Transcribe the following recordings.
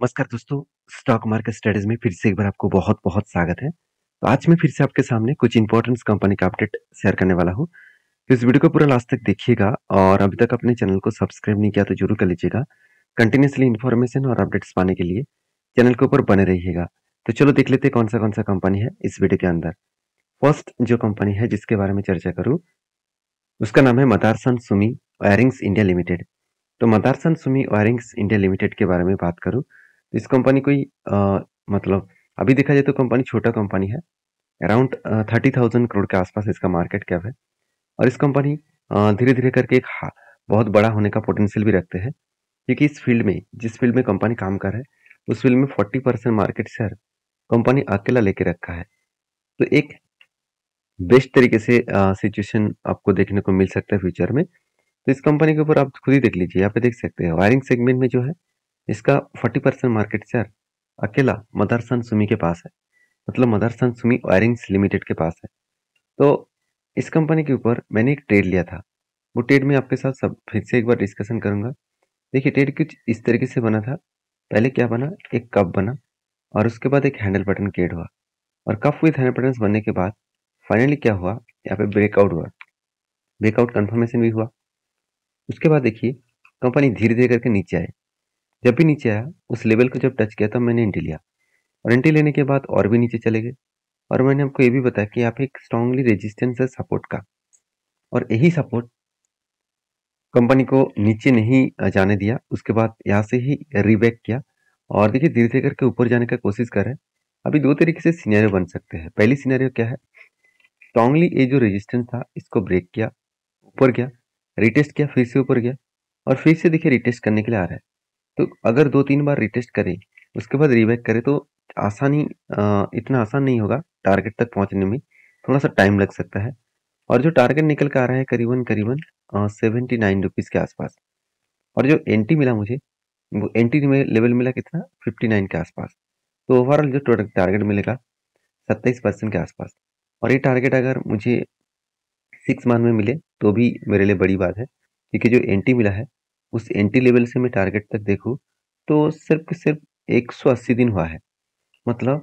नमस्कार दोस्तों, stock market studies में फिर से एक बार आपको बहुत-बहुत स्वागत है। तो आज मैं फिर से आपके सामने कुछ इंपॉर्टेंट कंपनी का अपडेट शेयर करने वाला हूँ। तो इस वीडियो को पूरा लास्ट तक देखिएगा और अभी तक अपने चैनल को सब्सक्राइब नहीं किया तो जरूर कर लीजिएगा। कंटिन्यूअसली इन्फॉर्मेशन और अपडेट्स पाने के लिए चैनल के ऊपर बने रहिएगा। तो चलो देख लेते हैं कौन सा कंपनी है इस वीडियो के अंदर। फर्स्ट जो कंपनी है जिसके बारे में चर्चा करूँ, उसका नाम है मदारसन सुमी वायरिंग्स इंडिया लिमिटेड। तो मदारसन सुमी वायरिंग्स इंडिया लिमिटेड के बारे में बात करूँ तो इस कंपनी कोई मतलब अभी देखा जाए तो कंपनी छोटा कंपनी है। अराउंड 30,000 करोड़ के आसपास इसका मार्केट कैप है और इस कंपनी धीरे धीरे करके एक बहुत बड़ा होने का पोटेंशियल भी रखते हैं, क्योंकि इस फील्ड में जिस फील्ड में कंपनी काम कर रहा है उस फील्ड में 40% मार्केट शेयर कंपनी अकेला लेके रखा है। तो एक बेस्ट तरीके से सिचुएशन आपको देखने को मिल सकता है फ्यूचर में। तो इस कंपनी के ऊपर आप खुद ही देख लीजिए, यहाँ पे देख सकते हैं वायरिंग सेगमेंट में जो है इसका 40% मार्केट शेयर अकेला मदरसन सुमी के पास है, मतलब मदरसन सुमी वायरिंग्स लिमिटेड के पास है। तो इस कंपनी के ऊपर मैंने एक ट्रेड लिया था, वो ट्रेड में आपके साथ सब फिर से एक बार डिस्कशन करूंगा। देखिए ट्रेड कुछ इस तरीके से बना था। पहले क्या बना, एक कप बना और उसके बाद एक हैंडल बटन क्रिएट हुआ और कप विथ हैंडल बटन बनने के बाद फाइनली क्या हुआ, यहाँ पे ब्रेकआउट हुआ, ब्रेकआउट कंफर्मेशन भी हुआ। उसके बाद देखिए कंपनी धीरे धीरे करके नीचे आए। जब भी नीचे आया उस लेवल को जब टच किया तब मैंने एंट्री लिया और एंट्री लेने के बाद और भी नीचे चले गए। और मैंने आपको ये भी बताया कि यहाँ पे एक स्ट्रांगली रेजिस्टेंस है सपोर्ट का, और यही सपोर्ट कंपनी को नीचे नहीं जाने दिया। उसके बाद यहाँ से ही रीबैक किया और देखिए धीरे धीरे करके ऊपर जाने का कोशिश कर रहे हैं। अभी दो तरीके से सिनेरियो बन सकते हैं। पहली सिनेरियो क्या है, स्ट्रांगली ये जो रेजिस्टेंस था इसको ब्रेक किया, ऊपर गया, रिटेस्ट किया, फिर से ऊपर गया और फिर से देखिए रिटेस्ट करने के लिए आ रहा है। तो अगर 2-3 बार रिटेस्ट करे उसके बाद रीबैक करे तो आसानी इतना आसान नहीं होगा, टारगेट तक पहुंचने में थोड़ा सा टाइम लग सकता है। और जो टारगेट निकल के आ रहा है करीबन करीबन 79 रुपीज के आसपास, और जो एंटी मिला मुझे वो एंटी लेवल मिला कितना, 59 के आसपास। तो ओवरऑल जो टारगेट मिलेगा 27% के आसपास। और ये टारगेट अगर मुझे 6 मंथ में मिले तो भी मेरे लिए बड़ी बात है, क्योंकि जो एंटी मिला है उस एंटी लेवल से मैं टारगेट तक देखूँ तो सिर्फ 180 दिन हुआ है, मतलब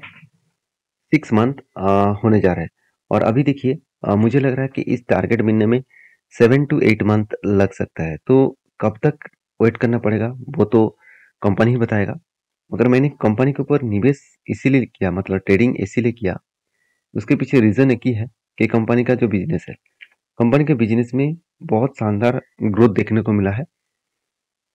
6 मंथ होने जा रहा है। और अभी देखिए मुझे लग रहा है कि इस टारगेट मिलने में 7 to 8 मंथ लग सकता है। तो कब तक वेट करना पड़ेगा वो तो कंपनी ही बताएगा। मगर मैंने कंपनी के ऊपर निवेश इसीलिए किया, मतलब ट्रेडिंग इसीलिए किया, उसके पीछे रीजन एक ही है कि कंपनी का जो बिजनेस है, कंपनी के बिजनेस में बहुत शानदार ग्रोथ देखने को मिला है।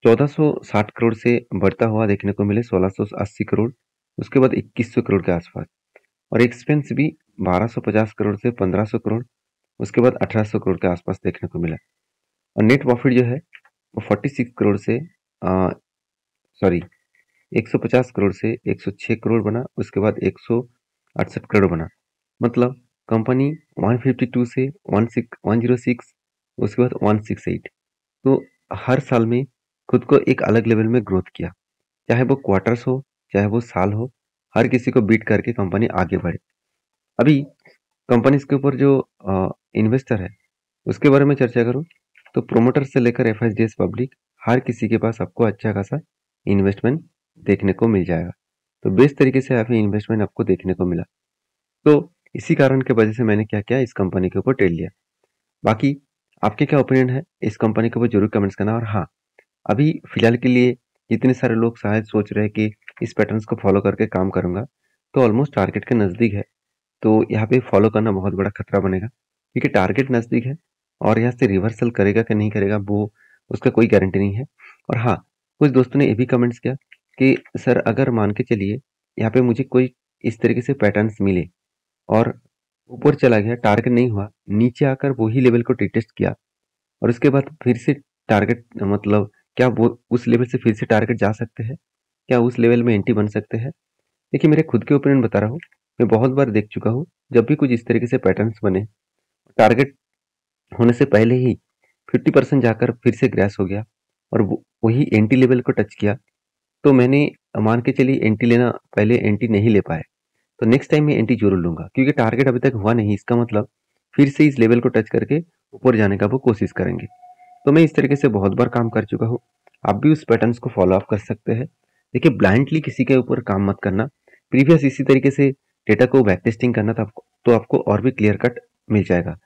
1460 करोड़ से बढ़ता हुआ देखने को मिले 1680 करोड़, उसके बाद 2100 करोड़ के आसपास। और एक्सपेंस भी 1250 करोड़ से 1500 करोड़, उसके बाद 1800 करोड़ के आसपास देखने को मिला। और नेट प्रॉफिट जो है वो 46 करोड़ से सॉरी 150 करोड़ से 106 करोड़ बना, उसके बाद 168 करोड़ बना। मतलब कंपनी 152 से 106, उसके बाद 168। तो हर साल में खुद को एक अलग लेवल में ग्रोथ किया, चाहे वो क्वार्टर्स हो चाहे वो साल हो, हर किसी को बीट करके कंपनी आगे बढ़े। अभी कंपनी के ऊपर जो इन्वेस्टर है उसके बारे में चर्चा करूं तो प्रोमोटर से लेकर एफआईडीएस पब्लिक हर किसी के पास आपको अच्छा खासा इन्वेस्टमेंट देखने को मिल जाएगा। तो बेस्ट तरीके से यहाँ पे इन्वेस्टमेंट आपको देखने को मिला। तो इसी कारण की वजह से मैंने क्या किया, इस कंपनी के ऊपर ट्रेड लिया। बाकी आपके क्या ओपिनियन है इस कंपनी के ऊपर जरूर कमेंट्स करना। और हाँ, अभी फिलहाल के लिए जितने सारे लोग शायद सोच रहे हैं कि इस पैटर्न्स को फॉलो करके काम करूंगा, तो ऑलमोस्ट टारगेट के नज़दीक है। तो यहाँ पे फॉलो करना बहुत बड़ा खतरा बनेगा, क्योंकि टारगेट नज़दीक है और यहाँ से रिवर्सल करेगा कि नहीं करेगा वो उसका कोई गारंटी नहीं है। और हाँ, कुछ दोस्तों ने ये भी कमेंट्स किया कि सर अगर मान के चलिए यहाँ पे मुझे कोई इस तरीके से पैटर्न्स मिले और ऊपर चला गया, टारगेट नहीं हुआ, नीचे आकर वही लेवल को टेस्ट किया और उसके बाद फिर से टारगेट, मतलब क्या वो उस लेवल से फिर से टारगेट जा सकते हैं, क्या उस लेवल में एंटी बन सकते हैं? देखिए मेरे खुद के ओपिनियन बता रहा हूँ, मैं बहुत बार देख चुका हूँ। जब भी कुछ इस तरीके से पैटर्न्स बने, टारगेट होने से पहले ही 50% जाकर फिर से क्रैश हो गया और वही एंटी लेवल को टच किया, तो मैंने मान के चलिए एंटी लेना, पहले एंटी नहीं ले पाए तो नेक्स्ट टाइम मैं एंटी जरूर लूंगा, क्योंकि टारगेट अभी तक हुआ नहीं, इसका मतलब फिर से इस लेवल को टच करके ऊपर जाने का वो कोशिश करेंगे। तो मैं इस तरीके से बहुत बार काम कर चुका हूँ। आप भी उस पैटर्न्स को फॉलो अप कर सकते हैं। देखिए ब्लाइंडली किसी के ऊपर काम मत करना, प्रीवियस इसी तरीके से डेटा को बैक टेस्टिंग करना था आपको, तो आपको और भी क्लियर कट मिल जाएगा।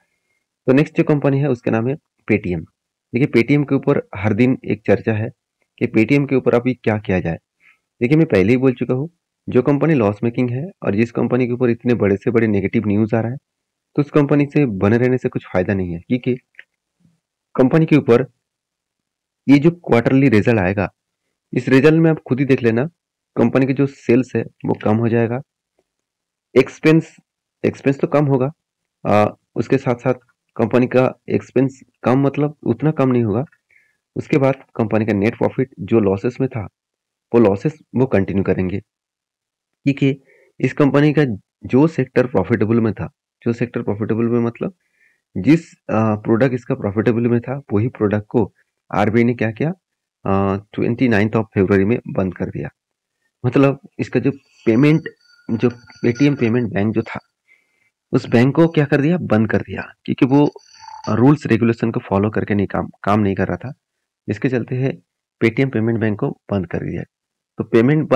तो नेक्स्ट जो कंपनी है उसका नाम है पेटीएम। देखिए पेटीएम के ऊपर हर दिन एक चर्चा है कि पेटीएम के ऊपर अभी क्या किया जाए। देखिए मैं पहले ही बोल चुका हूँ, जो कंपनी लॉस मेकिंग है और जिस कंपनी के ऊपर इतने बड़े से बड़े नेगेटिव न्यूज आ रहा है, तो उस कंपनी से बने रहने से कुछ फायदा नहीं है, क्योंकि कंपनी के ऊपर ये जो क्वार्टरली रिजल्ट आएगा, इस रिजल्ट में आप खुद ही देख लेना, कंपनी के जो सेल्स है वो कम हो जाएगा, एक्सपेंस एक्सपेंस तो कम होगा, उसके साथ साथ कंपनी का एक्सपेंस कम मतलब उतना कम नहीं होगा। उसके बाद कंपनी का नेट प्रॉफिट जो लॉसेस में था, वो लॉसेस वो कंटिन्यू करेंगे, क्योंकि इस कंपनी का जो सेक्टर प्रॉफिटेबल में था, जो सेक्टर प्रॉफिटेबल में मतलब जिस प्रोडक्ट इसका प्रॉफिटेबल में था, वही प्रोडक्ट को आरबीआई ने क्या किया, 29 ऑफ फरवरी में बंद कर दिया। मतलब इसका जो पेमेंट, जो पेटीएम पेमेंट बैंक जो था, उस बैंक को क्या कर दिया, बंद कर दिया, क्योंकि वो रूल्स रेगुलेशन को फॉलो करके नहीं काम नहीं कर रहा था, जिसके चलते है पेटीएम पेमेंट बैंक को बंद कर दिया। तो पेमेंट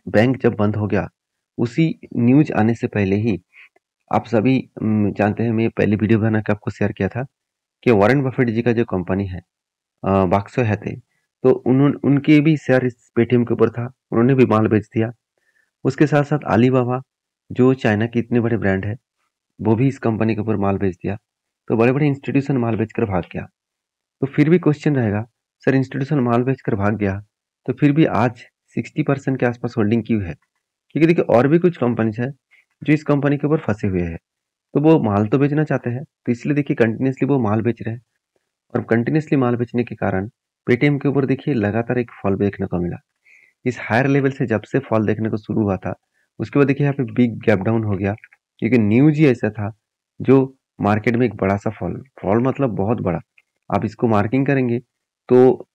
बैंक जब बंद हो गया, उसी न्यूज आने से पहले ही आप सभी जानते हैं, मैं पहले वीडियो बना के आपको शेयर किया था कि वॉरेन बफेट जी का जो कंपनी है बाक्सो हैथे, तो उन्होंने उनके भी शेयर इस पेटीएम के ऊपर था, उन्होंने भी माल बेच दिया। उसके साथ साथ अलीबाबा जो चाइना के इतने बड़े ब्रांड है, वो भी इस कंपनी के ऊपर माल बेच दिया। तो बड़े बड़े इंस्टीट्यूशन माल बेचकर भाग गया। तो फिर भी क्वेश्चन रहेगा, सर इंस्टीट्यूशन माल बेचकर भाग गया, तो फिर भी आज 60% के आसपास होल्डिंग क्यों है? क्योंकि देखिए और भी कुछ कंपनीज है जो इस कंपनी के ऊपर फंसे हुए हैं, तो वो माल तो बेचना चाहते हैं, तो इसलिए देखिए कंटिन्यूसली वो माल बेच रहे हैं। और कंटिन्यूसली माल बेचने के कारण पेटीएम के ऊपर देखिए लगातार एक फॉल देखने को मिला। इस हायर लेवल से जब से फॉल देखने को शुरू हुआ था, उसके बाद देखिए यहाँ पे बिग गैप डाउन हो गया, क्योंकि न्यूज ही ऐसा था जो मार्केट में एक बड़ा सा फॉल फॉल मतलब बहुत बड़ा। आप इसको मार्किंग करेंगे तो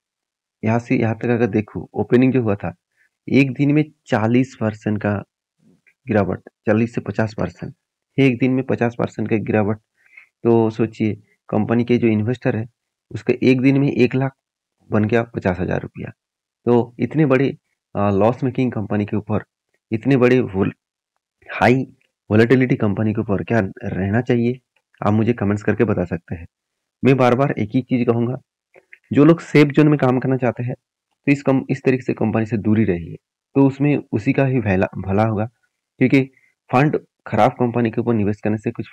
यहाँ से यहाँ तक अगर देखो, ओपनिंग जो हुआ था, एक दिन में 40% का गिरावट, 40 से 50%, एक दिन में 50% का गिरावट। तो सोचिए कंपनी के जो इन्वेस्टर है, उसका एक दिन में 1 लाख बन गया 50,000 रुपया। तो इतने बड़े लॉस मेकिंग कंपनी के ऊपर, इतने बड़े हाई वोलेटिलिटी कंपनी के ऊपर क्या रहना चाहिए, आप मुझे कमेंट्स करके बता सकते हैं। मैं बार बार एक ही चीज कहूंगा, जो लोग सेफ जोन में काम करना चाहते हैं, तो इस तरीके से कंपनी से दूरी रहिए, तो उसमें उसी का ही भला भला होगा, क्योंकि फंड खराब कंपनी के ऊपर निवेश करने से कुछ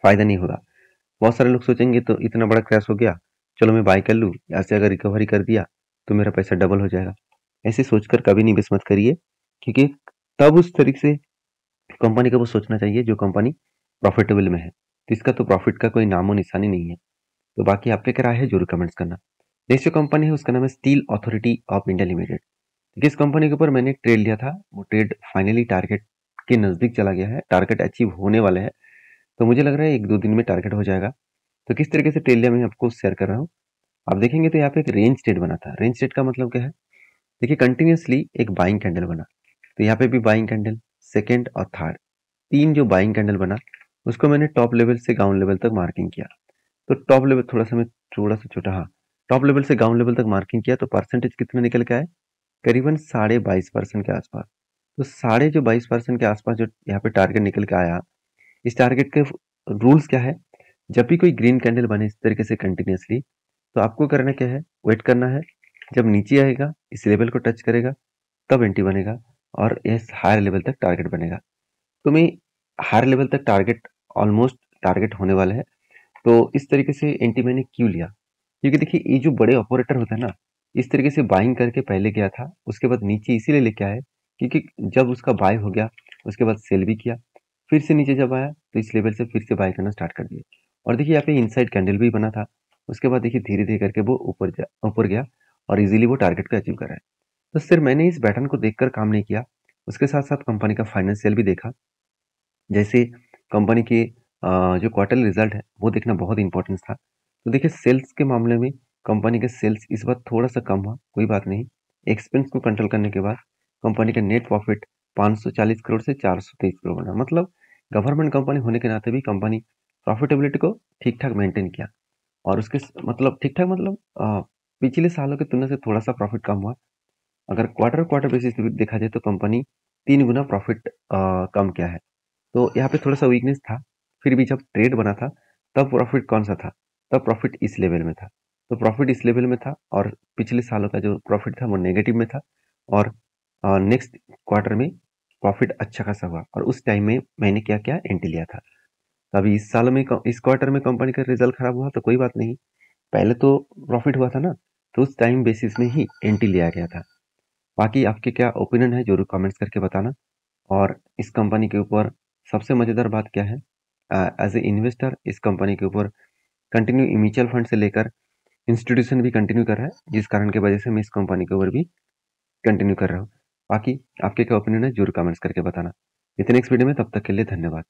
फायदा नहीं होगा। बहुत सारे लोग सोचेंगे तो इतना बड़ा क्रैश हो गया, चलो मैं बाय कर लूँ, यहाँ से अगर रिकवरी कर दिया तो मेरा पैसा डबल हो जाएगा। ऐसे सोचकर कभी निवेश मत करिए, क्योंकि तब उस तरीके से कंपनी को वो सोचना चाहिए जो कंपनी प्रॉफिटेबल में है, तो इसका तो प्रॉफिट का कोई नामो निशानी नहीं है। तो बाकी आपके क्या राय है जरूर कमेंट्स करना। नेक्स्ट जो कंपनी है उसका नाम है steel authority of India limited. जिस कंपनी के ऊपर मैंने ट्रेड लिया था, वो ट्रेड फाइनली टारगेट के नजदीक चला गया है, टारगेट अचीव होने वाले हैं। तो मुझे लग रहा है 1-2 दिन में टारगेट हो जाएगा। तो किस तरीके से ट्रेड लिया मैं आपको शेयर कर रहा हूँ। आप देखेंगे तो यहाँ पे एक रेंज स्टेट बना था। रेंज स्टेट का मतलब क्या है, देखिए कंटिन्यूसली एक बाइंग कैंडल बना, तो यहाँ पे भी बाइंग कैंडल, सेकेंड और थर्ड, तीन जो बाइंग कैंडल बना, उसको मैंने टॉप लेवल से डाउन लेवल तक मार्किंग किया। तो टॉप लेवल थोड़ा सा छोटा, हाँ, टॉप लेवल से डाउन लेवल तक मार्किंग किया, तो परसेंटेज कितना निकल के आए, करीबन 22.5% के आसपास। तो साढ़े जो 22% के आसपास जो यहाँ पे टारगेट निकल के आया, इस टारगेट के रूल्स क्या है, जब भी कोई ग्रीन कैंडल बने इस तरीके से कंटिन्यूसली, तो आपको करना क्या है, वेट करना है, जब नीचे आएगा इस लेवल को टच करेगा तब एंट्री बनेगा, और इस हायर लेवल तक टारगेट बनेगा। तो मैं हायर लेवल तक टारगेट, ऑलमोस्ट टारगेट होने वाला है। तो इस तरीके से एंट्री मैंने क्यों लिया, क्योंकि देखिए ये जो बड़े ऑपरेटर होता है ना, इस तरीके से बाइंग करके पहले गया था, उसके बाद नीचे इसीलिए लेके आए, क्योंकि जब उसका बाय हो गया उसके बाद सेल भी किया, फिर से नीचे जब आया तो इस लेवल से फिर से बाय करना स्टार्ट कर दिया। और देखिए यहाँ पे इनसाइड कैंडल भी बना था, उसके बाद देखिए धीरे धीरे करके वो ऊपर गया और इजीली वो टारगेट को अचीव कर रहा है। तो सिर्फ मैंने इस पैटर्न को देखकर काम नहीं किया, उसके साथ साथ कंपनी का फाइनेंशियल भी देखा। जैसे कंपनी के जो क्वार्टरली रिजल्ट है वो देखना बहुत इंपॉर्टेंट था। तो देखिए सेल्स के मामले में कंपनी के सेल्स इस बार थोड़ा सा कम हुआ, कोई बात नहीं। एक्सपेंस को कंट्रोल करने के बाद कंपनी का नेट प्रॉफिट 540 करोड़ से 423 करोड़ बना। मतलब गवर्नमेंट कंपनी होने के नाते भी कंपनी प्रॉफिटेबिलिटी को ठीक ठाक मेंटेन किया, और उसके मतलब ठीक ठाक मतलब पिछले सालों की तुलना से थोड़ा सा प्रॉफिट कम हुआ, अगर क्वार्टर बेसिस पे देखा जाए तो कंपनी 3 गुना प्रॉफिट कम किया है। तो यहाँ पे थोड़ा-सा वीकनेस था, फिर भी जब ट्रेड बना था, तब प्रॉफिट कौन-सा था? तब प्रॉफिट इस लेवल में था। तो प्रॉफिट इस लेवल में था और पिछले सालों का जो प्रॉफिट था वो नेगेटिव में था और नेक्स्ट क्वार्टर में प्रॉफिट अच्छा खासा हुआ और उस टाइम में मैंने क्या किया? एंट्री लिया था। तो अभी इस साल में इस क्वार्टर में कंपनी का रिजल्ट खराब हुआ तो कोई बात नहीं, पहले तो प्रॉफिट हुआ था ना, तो उस टाइम बेसिस में ही एंट्री लिया गया था। बाकी आपके क्या ओपिनियन है ज़रूर कमेंट्स करके बताना। और इस कंपनी के ऊपर सबसे मज़ेदार बात क्या है, एज ए इन्वेस्टर इस कंपनी के ऊपर कंटिन्यू म्यूचुअल फंड से लेकर इंस्टीट्यूशन भी कंटिन्यू कर रहा है, जिस कारण की वजह से मैं इस कंपनी के ऊपर भी कंटिन्यू कर रहा हूँ। बाकी आपके क्या ओपिनियन है ज़रूर कमेंट्स करके बताना। मिलते हैं नेक्स्ट वीडियो में, तब तक के लिए धन्यवाद।